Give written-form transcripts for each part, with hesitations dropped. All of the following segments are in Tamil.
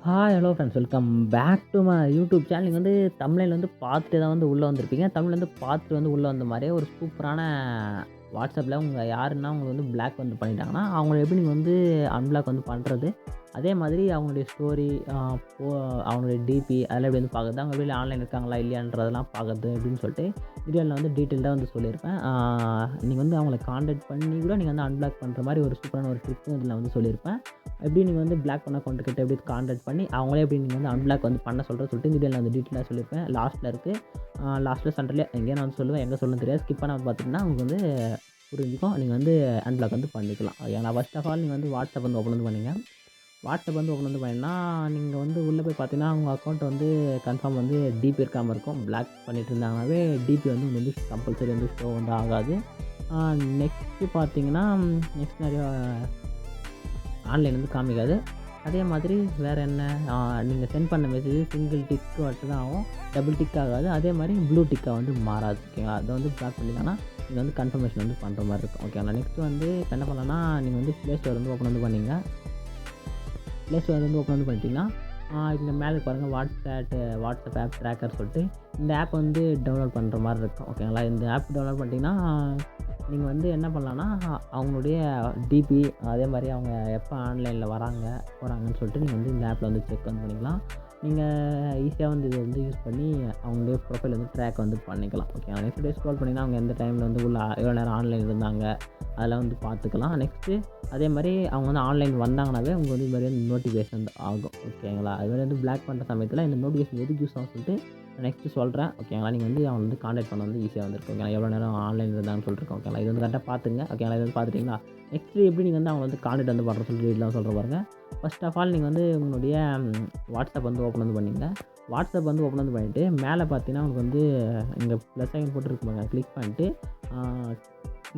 Hello friends. Welcome back to my YouTube channel. நீங்கள் வந்து தமிழில் வந்து பார்த்துட்டு தான் வந்து உள்ளே வந்திருப்பீங்க. தமிழ்ல வந்து பார்த்துட்டு வந்து உள்ளே வந்த மாதிரியே ஒரு சூப்பரான வாட்ஸ்அப்பில் உங்கள் யாருன்னா அவங்க வந்து பிளாக் வந்து பண்ணிட்டாங்கன்னா, அவங்கள எப்படி நீங்கள் வந்து அன்பிளாக் வந்து பண்ணுறது, அதே மாதிரி அவங்களுடைய ஸ்டோரி, போ அவங்களுடைய டிபி அதெல்லாம் எப்படி வந்து பார்க்குறது, அவங்க வெளியில் ஆன்லைன் இருக்காங்களா இல்லையான்றதெல்லாம் பார்க்குறது அப்படின்னு சொல்லிட்டு வீடியோவில் வந்து டீட்டெயில்டாக வந்து சொல்லியிருப்பேன். நீங்கள் வந்து அவங்கள கான்டாக்ட் பண்ணி கூட நீங்கள் வந்து அன்பிளாக் பண்ணுற மாதிரி ஒரு சூப்பரான ஒரு ட்ரிக்கும் இதில் வந்து சொல்லியிருப்பேன். எப்படி நீங்கள் வந்து பிளாக் பண்ண அக்கௌண்ட் கிட்ட எப்படி கான்டாக்ட் பண்ணி அவங்களே எப்படி நீங்கள் வந்து அன்பிளாக் வந்து பண்ண சொல்லிட்டு இந்த வீடியோவில் வந்து டீட்டெயிலாக சொல்லியிருப்பேன். லாஸ்ட்டில் இருக்குது. லாஸ்ட்டில் சென்டர்லேயே எங்கேயும் நான் வந்து சொல்லுவேன், எங்கே சொல்லணும்னு தெரியாது. ஸ்கிப் பண்ணாமல் பார்த்துட்டிங்கன்னா உங்களுக்கு வந்து புரிஞ்சுக்கும். நீங்கள் வந்து அன்பிளாக் வந்து பண்ணிக்கலாம். ஓகேங்களா? ஃபர்ஸ்ட் ஆஃப் ஆல் நீங்கள் வந்து வாட்ஸ்அப் வந்து ஓப்பன் வந்து பண்ணிங்க. வாட்ஸ்அப் வந்து ஓப்பன் வந்து பண்ணிங்கன்னா, நீங்கள் வந்து உள்ளே போய் பார்த்தீங்கன்னா, உங்கள் அக்கௌண்ட் வந்து கன்ஃபார்ம் வந்து டிபி இருக்காம இருக்கும். பிளாக் பண்ணிட்டு இருந்தாங்கனாவே டிபி வந்து உங்களுக்கு வந்து கம்பல்சரி வந்து ஷோ வந்து ஆகாது. நெக்ஸ்ட்டு பார்த்தீங்கன்னா, நெக்ஸ்ட் நிறையா ஆன்லைன் வந்து காமிக்காது. அதே மாதிரி வேறு என்ன, நீங்கள் சென்ட் பண்ண மெசேஜ் சிங்கிள் டிக் மட்டும் தான் ஆகும். டபுள் டிக் ஆகாது. அதே மாதிரி ப்ளூ டிக்காக வந்து மாறாது. ஓகேங்களா? அதை வந்து பிளாக் பண்ணிங்கன்னா நீங்கள் வந்து கன்ஃபர்மேஷன் வந்து பண்ணுற மாதிரி இருக்கும். ஓகேங்களா? நெக்ஸ்ட்டு வந்து இப்போ என்ன பண்ணலான்னா, நீங்கள் வந்து ப்ளே ஸ்டோர் வந்து ஓப்பன் வந்து பண்ணிங்க. ப்ளே ஸ்டோர் வந்து ஓப்பன் வந்து பண்ணிட்டீங்கன்னா, இங்கே மேலே பாருங்கள் வாட்ஸ்அப் ஆப் ட்ராக்கர் சொல்லிட்டு இந்த ஆப் வந்து டவுன்லோட் பண்ணுற மாதிரி இருக்கும். ஓகேங்களா? இந்த ஆப் டவுன்லோட் பண்ணிட்டீங்கன்னா, நீங்கள் வந்து என்ன பண்ணலான்னா, அவங்களுடைய டிபி அதே மாதிரி அவங்க எப்போ ஆன்லைனில் வராங்க, போகிறாங்கன்னு சொல்லிட்டு நீங்கள் வந்து இந்த ஆப்பில் வந்து செக் வந்து பண்ணிக்கலாம். நீங்கள் ஈஸியாக வந்து இதை வந்து யூஸ் பண்ணி அவங்களுடைய ப்ரொஃபைல் வந்து ட்ராக் வந்து பண்ணிக்கலாம். ஓகேங்களா? நெக்ஸ்ட் டே ஸ்க்ரோல் பண்ணிங்கன்னா அவங்க எந்த டைமில் வந்து உள்ள எவ்வளோ நேரம் ஆன்லைன் இருந்தாங்க அதெல்லாம் வந்து பார்த்துக்கலாம். நெக்ஸ்ட்டு அதே மாதிரி அவங்க வந்து ஆன்லைன் வந்தாங்கனாவே உங்களுக்கு வந்து இது மாதிரி வந்து நோட்டிஃபிகேஷன் ஆகும். ஓகேங்களா? அது மாதிரி வந்து பிளாக் பண்ணுற சமயத்தில் இந்த நோட்டிஃபிகேஷன் எதுக்கு யூஸ் ஆகும்னு சொல்லிட்டு நான் நெக்ஸ்ட்டு சொல்கிறேன். ஓகேங்களா? நீங்கள் வந்து அவங்க வந்து கான்டாக்ட் பண்ண வந்து ஈஸியாக வந்து இருக்கும். ஓகேங்களா? எவ்வளோ நேரம் ஆன்லைன் இருந்தாங்கன்னு சொல்லியிருக்கோம். ஓகேங்களா? இது வந்து கரெக்டாக பார்த்துங்க. ஓகேங்களா? இது வந்து பார்த்துட்டிங்களா? நெக்ஸ்ட்டு எப்படி நீங்கள் வந்து அவங்க வந்து கான்டாக்ட் வந்து பண்ணுற சொல்லிட்டு இதெல்லாம் சொல்கிறேன் பாருங்க. ஃபர்ஸ்ட் ஆஃப் ஆல் நீங்கள் வந்து உங்களுடைய வாட்ஸ்அப் வந்து ஓப்பன் வந்து பண்ணிங்க. வாட்ஸ்அப் வந்து ஓப்பன் வந்து பண்ணிவிட்டு மேலே பார்த்தீங்கன்னா உங்களுக்கு வந்து இங்கே ப்ளஸ் ஐக்கன் போட்டுருக்கு பாருங்க. கிளிக் பண்ணிட்டு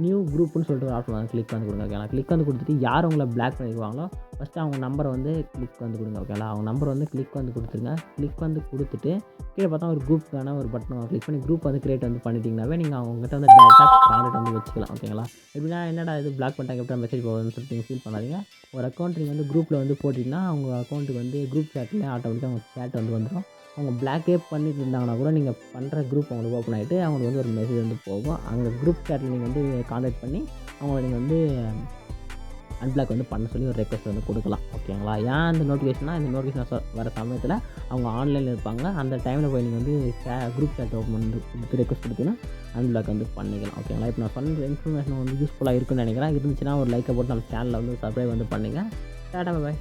நியூ குரூப்புன்னு சொல்லிட்டு ஒரு ஆப்ஷன் வந்து கிளிக் வந்து கொடுங்க. ஓகேங்களா? கிளிக் வந்து கொடுத்துட்டு யார் உங்களை பிளாக் பண்ணியிருக்காங்களோ ஃபஸ்ட்டு அவங்க நம்பரை வந்து கிளிக் வந்து கொடுங்க. ஓகேங்களா? அவங்க நம்பர் வந்து கிளிக் வந்து கொடுத்துருங்க. கிளிக் வந்து கொடுத்துட்டு கீழே பார்த்தா ஒரு குரூப்புக்கான ஒரு பட்டன் கிளிக் பண்ணி குரூப் வந்து கிரியேட் வந்து பண்ணிட்டீங்கன்னாவே நீங்கள் அவங்ககிட்ட வந்து டேரெக்டாக கான்டாக்ட் வந்து வச்சுக்கலாம். ஓகேங்களா? எப்படின்னா என்னடா இது பிளாக் பண்ணிட்டாங்க எப்படியா மெசேஜ் போகுதுன்னு சொல்லிட்டு நீங்கள் ஃபீல் பண்ணாதீங்க. ஒரு அக்கௌண்ட் நீங்கள் வந்து குரூப்பில் வந்து போட்டிங்கன்னா அவங்க அக்கௌண்ட்டுக்கு வந்து குரூப் சேட்லேயே ஆட்டோமேட்டிக்காக அவங்க சேட் வந்து வந்துடும். அவங்க பிளாக்கே பண்ணிட்டு இருந்தாங்கன்னா கூட நீங்கள் பண்ணுற குரூப் அவங்களுக்கு ஓப்பன் ஆகிட்டு அவங்களுக்கு வந்து ஒரு மெசேஜ் வந்து போகும். அங்கே குரூப் சேட்டில் நீங்கள் வந்து கான்டாக்ட் பண்ணி அவங்கள நீங்கள் வந்து அன்பிளாக் வந்து பண்ண சொல்லி ஒரு ரெக்வஸ்ட் வந்து கொடுக்கலாம். ஓகேங்களா? ஏன் இந்த இந்த நோட்டிஃபிகேஷன் வர சமயத்தில் அவங்க ஆன்லைனில் இருப்பாங்க. அந்த டைமில் போய் நீங்கள் வந்து குரூப் சேட் ஓப்பன் வந்து கொடுத்து ரெக்வஸ்ட் கொடுத்தீங்கன்னா அன்பிளாக் வந்து பண்ணிக்கலாம். ஓகேங்களா? இப்போ நான் பண்ணுற இன்ஃபர்மேஷன் வந்து யூஸ்ஃபுல்லாக இருக்குன்னு நினைக்கிறேன். இருந்துச்சுன்னா ஒரு லைக்கை போட்டு நம்ம சேனலில் வந்து சப்ஸ்கிரைப் வந்து பண்ணுங்கள். டாடா பாய்.